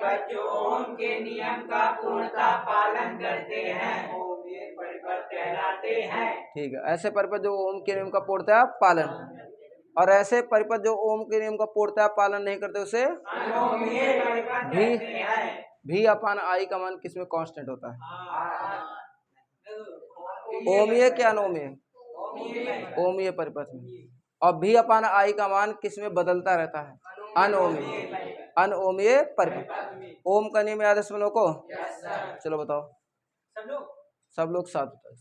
परिपथ जो ओम के नियम का पूर्णतः पालन करते हैं ओम ये परिपथ कहलाते हैं। ठीक है, ऐसे परिपथ जो ओम के नियम का पूर्णतः पालन, और ऐसे परिपथ जो ओम के नियम का पूर्णतः पालन नहीं करते उसे अनोमनीय परिपथ कहते हैं। भी अपान आई का मान किसमें कांस्टेंट होता है? ओमीय क्या अनोमीय? ओमीय परिपथ में। और भी अपान आई का मान किसमें बदलता रहता है? अनोमीय, अनोमीय परिपथ। ओम का नियम याद है सब लोगों को? चलो बताओ सब लोग साथ बताओ।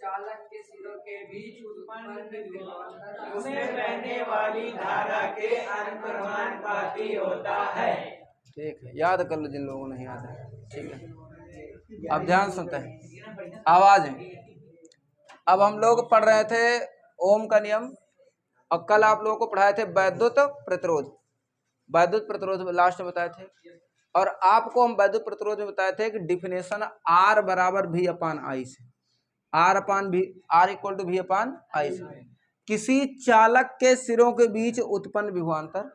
चालक के सिरों के बीच उत्पन्न उसमें बहने वाली धारा के अनुक्रमानुपाती होता है। ठीक है, याद कर लो जिन लोगों को नहीं याद है। ठीक है, अब ध्यान सुनते हैं, आवाज है। अब हम लोग पढ़ रहे थे ओम का नियम, और कल आप लोगों को पढ़ाए थे वैद्युत प्रतिरोध। वैद्युत प्रतिरोध लास्ट में बताए थे, और आपको हम वैद्युत प्रतिरोध में बताए थे कि डिफिनेशन आर बराबर भी अपान आई से, आर अपान भी, आर इक्वल टू भी अपान आई से किसी चालक के सिरों के बीच उत्पन्न विभवांतर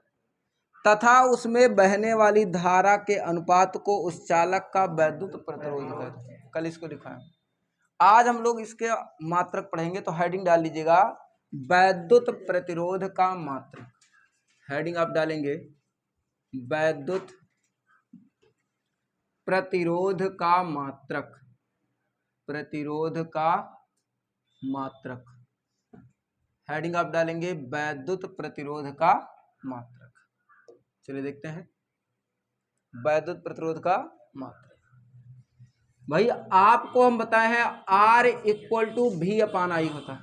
तथा उसमें बहने वाली धारा के अनुपात को उस चालक का वैद्युत प्रतिरोध कहते हैं। कल इसको लिखा है। आज हम लोग इसके मात्रक पढ़ेंगे, तो हेडिंग डाल लीजिएगा वैद्युत प्रतिरोध का मात्रक। हेडिंग आप डालेंगे वैद्युत प्रतिरोध का मात्रक, प्रतिरोध का मात्रक। हेडिंग आप डालेंगे वैद्युत प्रतिरोध का मात्रक। चलिए देखते हैं वैद्युत प्रतिरोध का मात्रक। भाई आपको हम बताए हैं आर इक्वल टू भी अपान आई होता है,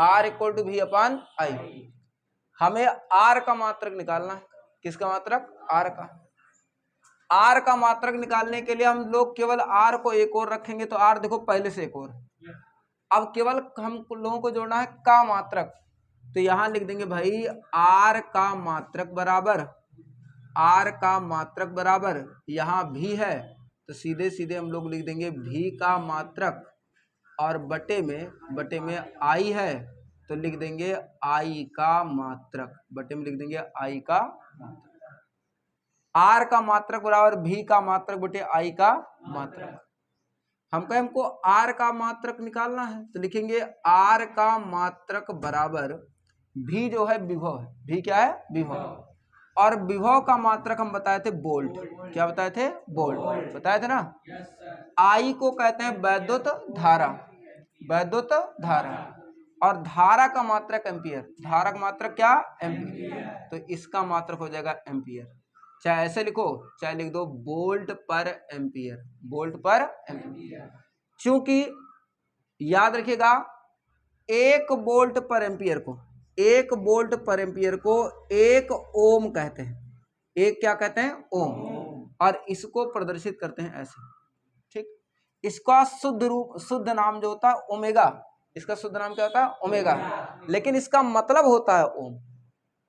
आर इक्वल टू भी अपान आई। हमें आर का मात्रक निकालना है। किसका मात्रक? आर का। आर का मात्रक निकालने के लिए हम लोग केवल आर को एक और रखेंगे, तो आर देखो पहले से एक और, अब केवल हम लोगों को जोड़ना है का मात्रक। तो यहां लिख देंगे भाई आर का मात्रक बराबर, आर का मात्रक बराबर, यहां भी है तो सीधे सीधे हम लोग लिख देंगे भी का मात्रक, और बटे में आई है तो लिख देंगे आई का मात्रक, बटे में लिख देंगे आई का मात्रक। आर का मात्रक बराबर भी का मात्रक बटे आई का मात्रक। हम कहें हमको आर का मात्रक निकालना है, तो लिखेंगे आर का मात्रक बराबर भी जो है विभव है, भी क्या है? विभव। और विभव का मात्रक हम बताए थे वोल्ट। क्या बताए थे? वोल्ट बताए थे ना। आई को कहते हैं वैद्युत धारा, वैद्युत धारा, और धारा का मात्रक एम्पियर। धारा का मात्रक क्या? एम्पियर। तो इसका मात्रक हो जाएगा एम्पियर। चाहे ऐसे लिखो, चाहे लिख दो वोल्ट पर एम्पियर, वोल्ट पर एम्पियर। क्योंकि याद रखिएगा एक वोल्ट पर एम्पियर को, एक वोल्ट पर एम्पियर को एक ओम कहते हैं। एक क्या कहते हैं? ओम। और इसको प्रदर्शित करते हैं ऐसे। ठीक, इसका शुद्ध रूप, शुद्ध नाम जो होता है ओमेगा, इसका शुद्ध नाम क्या होता है? ओमेगा। लेकिन इसका मतलब होता है ओम।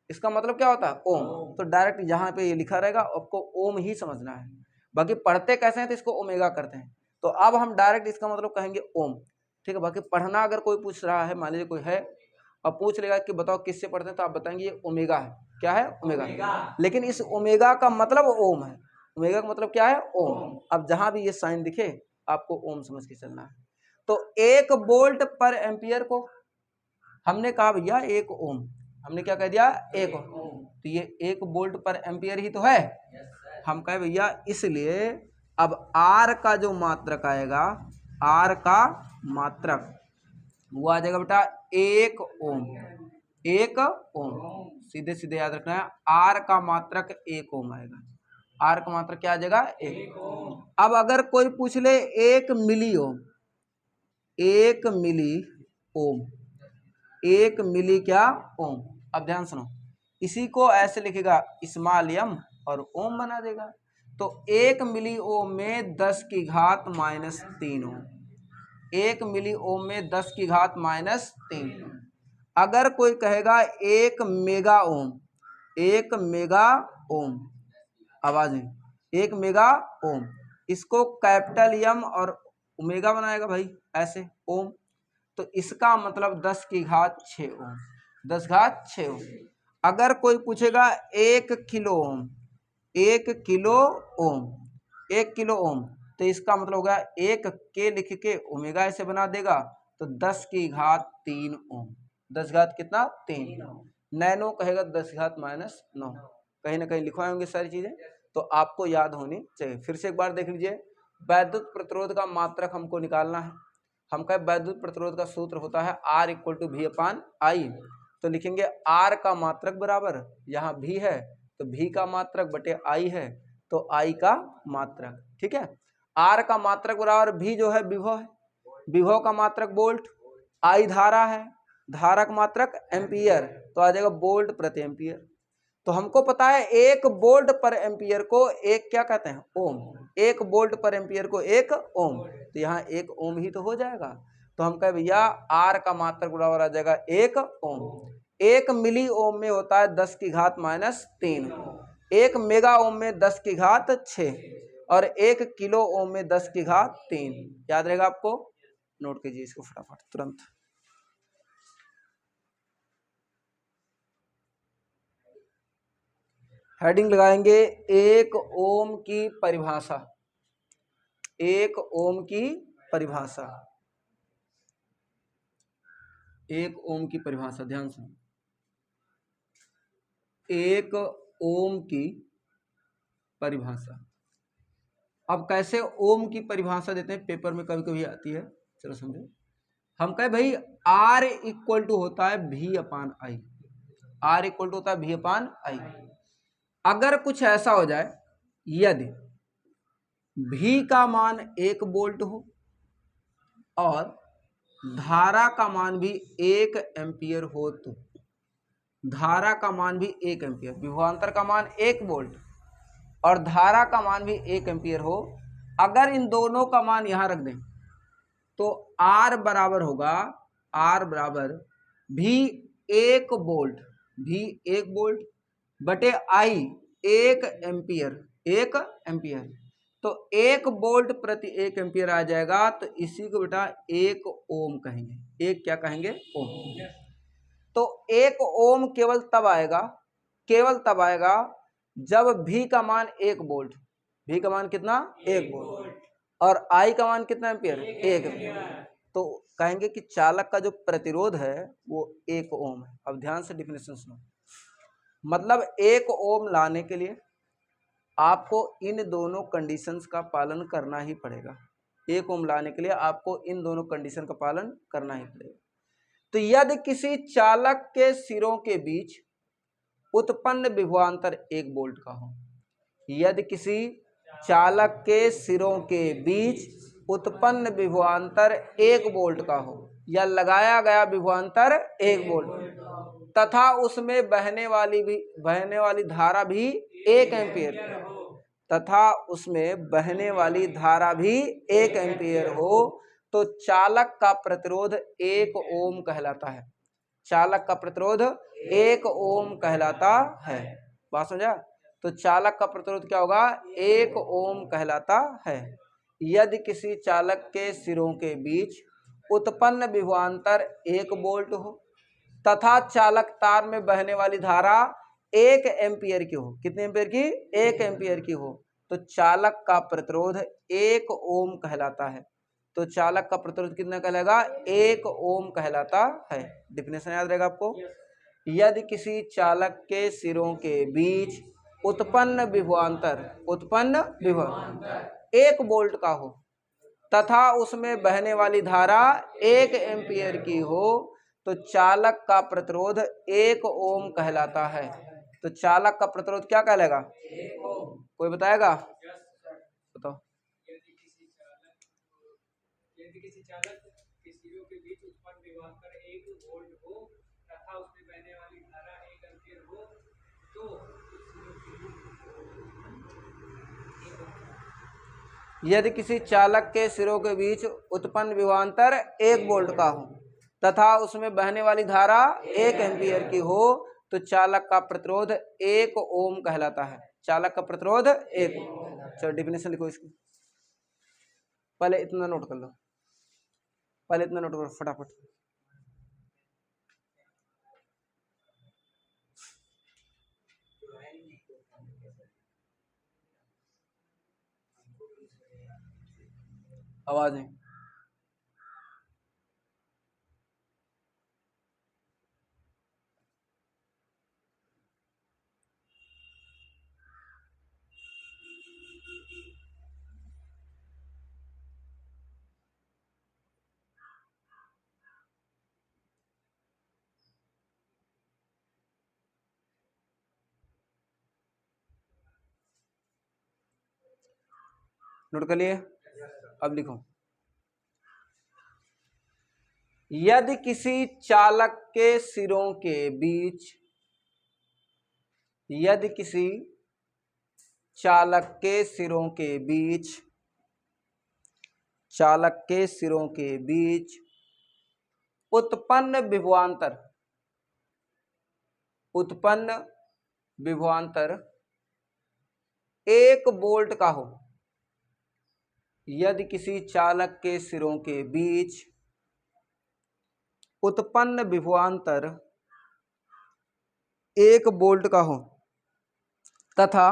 इसका मतलब क्या होता है? ओम। तो डायरेक्ट यहाँ पे ये लिखा रहेगा, आपको ओम ही समझना है। बाकी पढ़ते कैसे हैं तो इसको ओमेगा करते हैं, तो अब हम डायरेक्ट इसका मतलब कहेंगे ओम। ठीक है, बाकी पढ़ना अगर कोई पूछ रहा है, मान लीजिए कोई है और पूछ लेगा कि बताओ किससे पढ़ते हैं, तो आप बताएंगे ये ओमेगा है। क्या है? ओमेगा। लेकिन इस ओमेगा का मतलब ओम है। ओमेगा का मतलब क्या है? ओम। अब जहां भी ये साइन दिखे आपको ओम समझ के चलना है। तो एक वोल्ट पर एम्पियर को हमने कहा भैया एक ओम, हमने क्या कह दिया? एक ओम। तो ये एक वोल्ट पर एम्पियर ही तो है। हम कहे भैया इसलिए अब आर का जो मात्रक आएगा, आर का मात्रक वो आ जाएगा बेटा एक ओम, एक ओम। सीधे सीधे याद रखना है आर का मात्रक एक ओम आएगा। आर का मात्रक क्या आ जाएगा? एक ओम। अब अगर कोई पूछ ले एक मिली ओम, एक मिली ओम, एक मिली क्या? ओम। अब ध्यान सुनो, इसी को ऐसे लिखेगा स्मॉल एम और ओम बना देगा। तो एक मिली ओम में 10 की घात -3 ओम, एक मिली ओम में 10 की घात -3। अगर कोई कहेगा एक मेगा ओम, एक मेगा ओम, आवाज में, एक मेगा ओम, इसको कैपिटल एम और ओमेगा बनाएगा भाई ऐसे ओम। तो इसका मतलब 10 की घात 6 ओम, 10 घात 6 ओम। अगर कोई पूछेगा 1 kilo ohm, 1 kilo ohm, 1 kilo ohm, तो इसका मतलब होगा 1 के लिख के ओमेगा ऐसे बना देगा, तो 10 की घात 3 ओम, 10 घात कितना 3। नैनो कहेगा 10 घात -9, कहीं ना कहीं लिखवाए होंगे सारी चीजें, तो आपको याद होनी चाहिए। फिर से एक बार देख लीजिए, वैद्युत प्रतिरोध का मात्रक हमको निकालना है। हम कहे वैद्युत प्रतिरोध का सूत्र होता है R = V/I, तो लिखेंगे R का मात्रक बराबर, यहाँ V है तो V का मात्रक बटे I है, तो I का मात्रक, ठीक है। R का मात्रक बराबर V जो है विभव है, विभव का मात्रक वोल्ट, I धारा है, धारा का मात्रक एम्पियर, तो आ जाएगा वोल्ट प्रति एम्पियर। तो हमको पता है 1 वोल्ट पर एम्पियर को एक क्या कहते हैं, ओम, 1 वोल्ट पर एम्पियर को 1 ओम, तो यहाँ 1 ओम ही तो हो जाएगा। तो हम कहे भैया R का मात्रक बराबर आ जाएगा 1 ओम। 1 मिली ओम में होता है 10 की घात -3, 1 मेगा ओम में 10 की घात 6, और 1 किलो ओम में 10 की घात 3। याद रहेगा आपको, नोट कीजिए इसको फटाफट तुरंत। हेडिंग लगाएंगे 1 ओम की परिभाषा, 1 ओम की परिभाषा, 1 ओम की परिभाषा, ध्यान से। 1 ओम की परिभाषा, अब कैसे ओम की परिभाषा देते हैं, पेपर में कभी कभी आती है, चलो समझो। हम कहे भाई R = होता है V/I, R = होता है V/I। अगर कुछ ऐसा हो जाए, यदि V का मान 1 वोल्ट हो और धारा का मान भी 1 एम्पियर हो, तो धारा का मान भी 1 एम्पियर, विभवांतर का मान 1 वोल्ट और धारा का मान भी 1 एम्पियर हो, अगर इन दोनों का मान यहां रख दें तो R बराबर होगा, R बराबर V 1 वोल्ट, V 1 वोल्ट बटे I 1 एम्पियर, 1 एम्पियर, तो 1 वोल्ट प्रति 1 एम्पियर आ जाएगा, तो इसी को बेटा 1 ओम कहेंगे। 1 क्या कहेंगे, ओम। तो 1 ओम केवल तब आएगा, केवल तब आएगा जब V का मान 1 वोल्ट, V का मान कितना 1 वोल्ट, और I का मान कितना एम्पियर, 1 एम्पियर, तो कहेंगे कि चालक का जो प्रतिरोध है वो 1 ओम है। अब ध्यान से डिफिनेशन सुनो, मतलब 1 ओम लाने के लिए आपको इन दोनों कंडीशंस का पालन करना ही पड़ेगा। 1 ओम लाने के लिए आपको इन दोनों कंडीशन का पालन करना ही पड़ेगा। तो यदि किसी चालक के सिरों के बीच उत्पन्न विभवांतर 1 वोल्ट का हो, यदि किसी चालक के सिरों के बीच उत्पन्न विभवांतर 1 वोल्ट का हो, या लगाया गया विभवांतर 1 वोल्ट, तथा उसमें बहने वाली धारा भी 1 एम्पियर, तथा उसमें बहने वाली धारा भी 1 एम्पियर हो, तो चालक का प्रतिरोध 1 ओम कहलाता है। चालक का प्रतिरोध 1 ओम कहलाता है। बात समझा? तो चालक का प्रतिरोध क्या होगा, 1 ओम कहलाता है। यदि किसी चालक के सिरों के बीच उत्पन्न विभवांतर 1 वोल्ट हो तथा चालक तार में बहने वाली धारा 1 एम्पियर की हो, कितने एम्पियर की, 1 एम्पियर की हो, तो चालक का प्रतिरोध 1 ओम कहलाता है। तो चालक का प्रतिरोध कितना कहलाएगा, 1 ओम कहलाता है। डिफिनेशन याद रहेगा आपको। यदि किसी चालक के सिरों के बीच उत्पन्न विभवांतर 1 वोल्ट का हो तथा उसमें बहने वाली धारा 1 एम्पियर की हो, तो चालक का प्रतिरोध 1 ओम कहलाता है। तो चालक का प्रतिरोध क्या कहलाएगा, 1 ओम। कोई बताएगा, बताओ। यदि किसी चालक के सिरों के बीच उत्पन्न विभवांतर 1 वोल्ट हो तथा उसमें बहने वाली धारा 1 एम्पियर हो, तो यदि किसी चालक के सिरों के बीच उत्पन्न विभवांतर 1 वोल्ट का हो तथा उसमें बहने वाली धारा 1 एम्पियर की हो, तो चालक का प्रतिरोध 1 ओम कहलाता है। चालक का प्रतिरोध 1 ओम। चलो डिफिनेशन लिखो इसकी, पहले इतना नोट कर लो, पहले इतना नोट करो फटाफट। आवाज नहीं। नोट कर लिए? अब लिखो, यदि किसी चालक के सिरों के बीच, यदि किसी चालक के सिरों के बीच, चालक के सिरों के बीच उत्पन्न विभवांतर, उत्पन्न विभवांतर 1 वोल्ट का हो, यदि किसी चालक के सिरों के बीच उत्पन्न विभवांतर 1 वोल्ट का हो तथा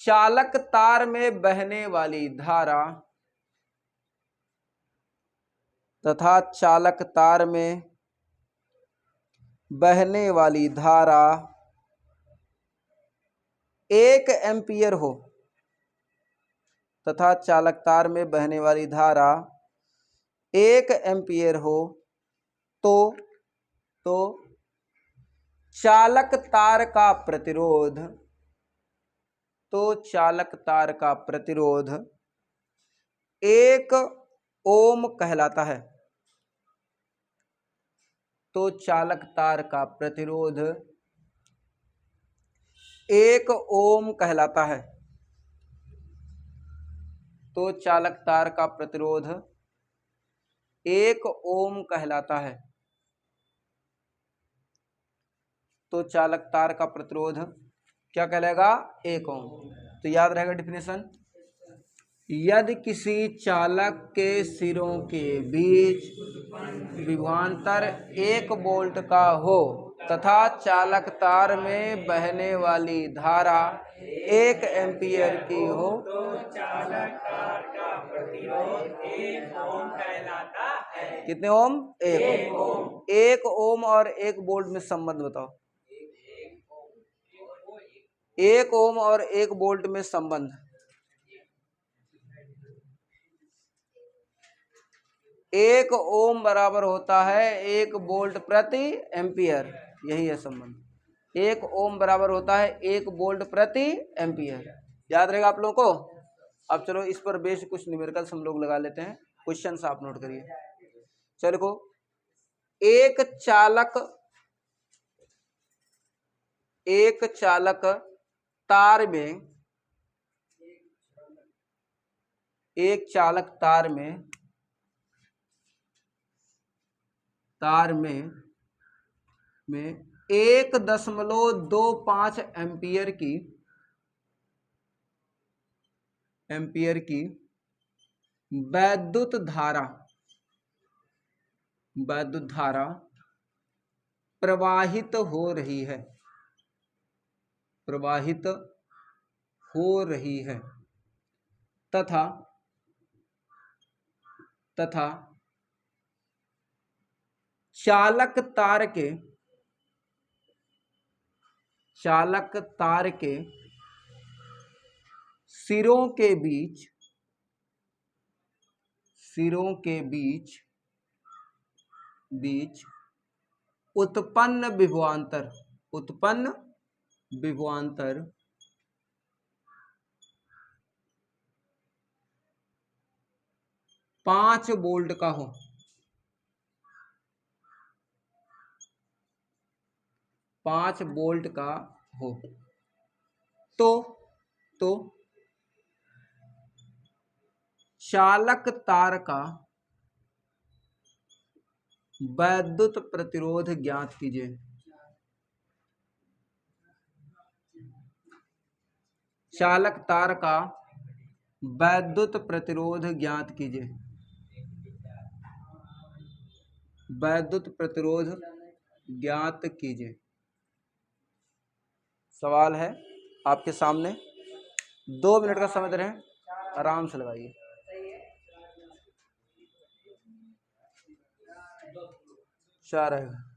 चालक तार में बहने वाली धारा, तथा चालक तार में बहने वाली धारा 1 एम्पीयर हो, तथा चालक तार में बहने वाली धारा 1 एम्पीयर हो, तो चालक तार का प्रतिरोध, तो चालक तार का प्रतिरोध 1 ओम कहलाता है, तो चालक तार का प्रतिरोध 1 ओम कहलाता है, तो चालक तार का प्रतिरोध 1 ओम कहलाता है, तो चालक तार का प्रतिरोध क्या कहलाएगा? 1 ओम। तो याद रहेगा डेफिनेशन, यदि किसी चालक के सिरों के बीच विभवांतर 1 वोल्ट का हो तथा चालक तार में बहने वाली धारा 1 एम्पीयर की हो, तो चालक तार का प्रतिरोध 1 ओम कहलाता है। कितने ओम? 1 ओम। 1 ओम और 1 वोल्ट में संबंध बताओ। 1 ओम और 1 वोल्ट में संबंध, 1 ओम बराबर होता है 1 वोल्ट प्रति एम्पियर, यही है संबंध। 1 ओम बराबर होता है 1 वोल्ट प्रति एम्पियर। याद रहेगा आप लोगों को? अब चलो इस पर बेस्ड कुछ न्यूमेरिकल्स हम लोग लगा लेते हैं। क्वेश्चन आप नोट करिए। चलो देखो, एक चालक तार में, एक चालक तार में 1.25 एम्पियर की वैद्युत धारा प्रवाहित हो रही है, तथा चालक तार के सिरों के बीच उत्पन्न विभवांतर 5 वोल्ट का हो, 5 वोल्ट का हो, तो चालक तार का वैद्युत प्रतिरोध ज्ञात कीजिए। चालक तार का वैद्युत प्रतिरोध ज्ञात कीजिए। वैद्युत प्रतिरोध ज्ञात कीजिए। सवाल है आपके सामने, 2 मिनट का समय दे रहे हैं, आराम से लगाइए। क्या रहेगा?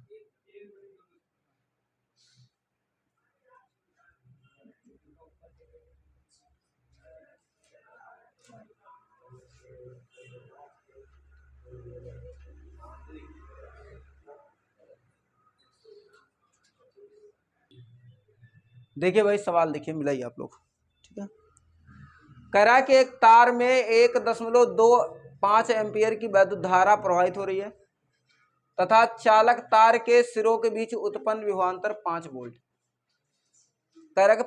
देखिए भाई, सवाल देखिए, मिलाइए आप लोग, ठीक है। कह रहा है कि एक तार में 1.25 एम्पियर की वैद्युत धारा प्रवाहित हो रही है तथा चालक तार के सिरों के बीच उत्पन्न विभवांतर 5 वोल्ट। कह रहा है कि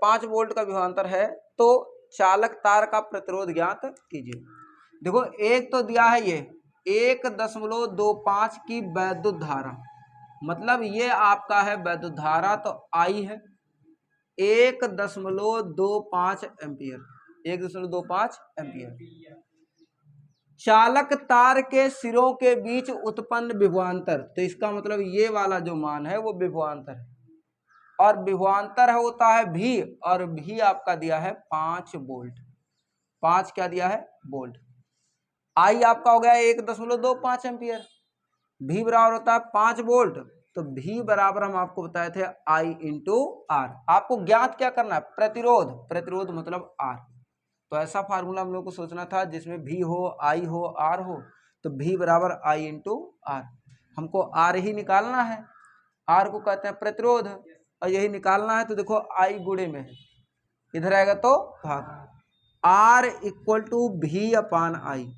5 वोल्ट का विभवांतर है, तो चालक तार का प्रतिरोध ज्ञात कीजिए। देखो, एक तो दिया है ये 1.25 की वैद्युत धारा, मतलब ये आपका है वैद्युत धारा, तो आई है 1.25 एम्पियर, 1.25 एम्पियर। चालक तार के सिरों के बीच उत्पन्न विभवांतर, तो इसका मतलब ये वाला जो मान है वो विभवांतर है, और विभवांतर होता है भी, और भी आपका दिया है 5 वोल्ट। 5 क्या दिया है? वोल्ट। आई आपका हो गया 1.25 एम्पियर, भी बराबर होता है 5 वोल्ट, तो भी बराबर हम आपको बताए थे आई इंटू आर। आपको ज्ञात क्या करना है? प्रतिरोध। प्रतिरोध मतलब आर। तो ऐसा फार्मूला हम लोग को सोचना था जिसमें भी हो, आई हो, आर हो, तो भी बराबर आई इंटू आर। हमको आर ही निकालना है, आर को कहते हैं प्रतिरोध, और यही निकालना है, तो देखो आई गुणे में है, इधर आएगा तो भाग, आर इक्वल टू भी अपान आई,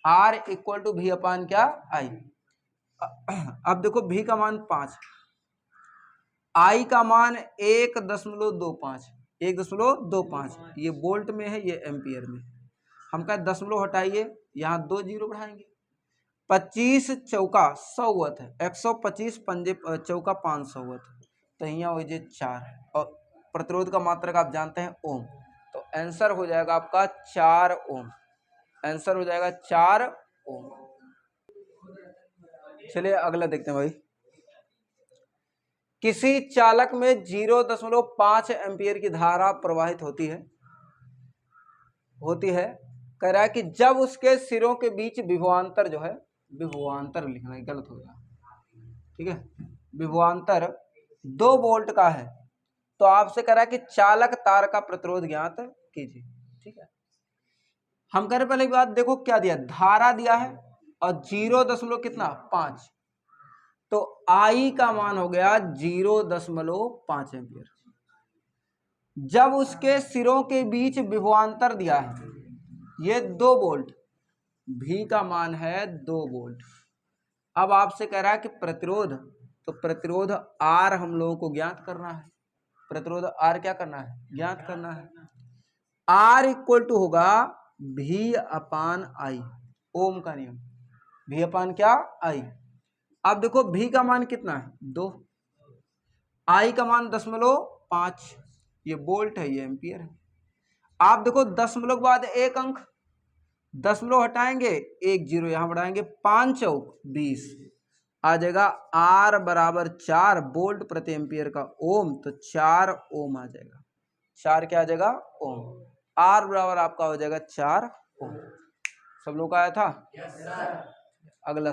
आर इक्वल टू भी अपान क्या? आई। अब देखो भी का मान 5, आई का मान 1.25, 1.25, ये वोल्ट में है, ये एम्पियर में। हम कहें दशमलव हटाइए, यहाँ 2 जीरो बढ़ाएंगे, 25 चौका 100 वत है, 125 पंजे चौका 500 वत, तो यहाँ हो जाए 4, और प्रतिरोध का मात्रक आप जानते हैं ओम, तो आंसर हो जाएगा आपका 4 ओम। आंसर हो जाएगा 4 ओम। चलिए अगला देखते हैं भाई। किसी चालक में 0.5 एम्पियर की धारा प्रवाहित होती है कह रहा है कि जब उसके सिरों के बीच विभवांतर जो है, विभवांतर लिखना है, गलत हो गया, ठीक है, विभवांतर 2 वोल्ट का है, तो आपसे कह रहा है कि चालक तार का प्रतिरोध ज्ञात कीजिए, ठीक है। हम कह रहे पहले बात देखो क्या दिया, धारा दिया है, और 0.5, तो आई का मान हो गया 0.5 एम्पियर। जब उसके सिरों के बीच विभवांतर दिया है ये 2 वोल्ट, भी का मान है 2 वोल्ट। अब आपसे कह रहा है कि प्रतिरोध, तो प्रतिरोध आर हम लोगों को ज्ञात करना है, प्रतिरोध आर क्या करना है? ज्ञात करना है। आर इक्वल टू होगा भी अपान आई, ओम का नियम, भी अपान क्या? आई। अब देखो भी का मान कितना है? 2, आई का मान 0.5, ये वोल्ट है, ये एम्पियर है। आप देखो दशमलव के बाद एक अंक, दशमलव हटाएंगे, 1 जीरो यहां बढ़ाएंगे, 5 चौक 20, आ जाएगा आर बराबर 4 वोल्ट प्रति एम्पियर का ओम, तो 4 ओम आ जाएगा। 4 क्या आ जाएगा? ओम। आर बराबर आपका हो जाएगा 4 ओम। सब लोग का आया था? अगला